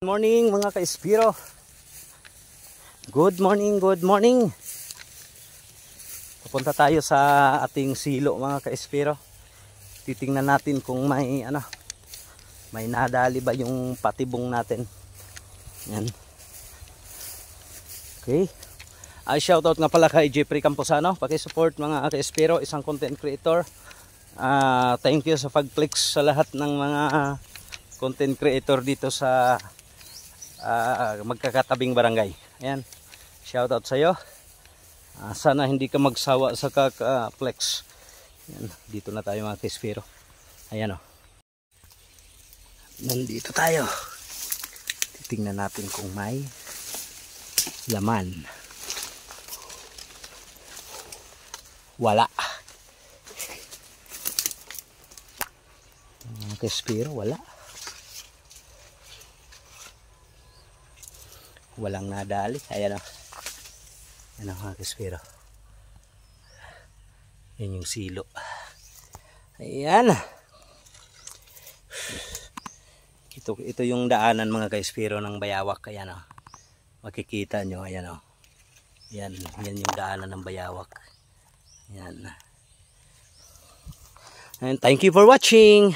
Morning mga ka-Espiro. Good morning, good morning. Pupunta tayo sa ating silo mga ka-Espiro. Titingnan natin kung may may nadali ba yung patibong natin. Yan. Okay. Shoutout nga pala kay Jeffrey Camposano. Paki-support mga ka-Espiro, isang content creator. Thank you sa pag-click sa lahat ng mga content creator dito sa magkakatabing barangay. Ayan. Shoutout sa iyo. Sana hindi ka magsawa sa kaka-flex. Ayan. Dito na tayo mga ka-Espiro. Ayan o. Nandito tayo. Titingnan natin kung may laman. Wala. Mga ka-Espiro, wala. Walang nadali. Ayan o. Ayan o mga ka-Espiro. Yan yung silo. Ayan. Ito yung daanan mga ka-Espiro ng Bayawak. Ayan o. Makikita nyo. Ayan o. Yan yung daanan ng Bayawak. Ayan. And thank you for watching.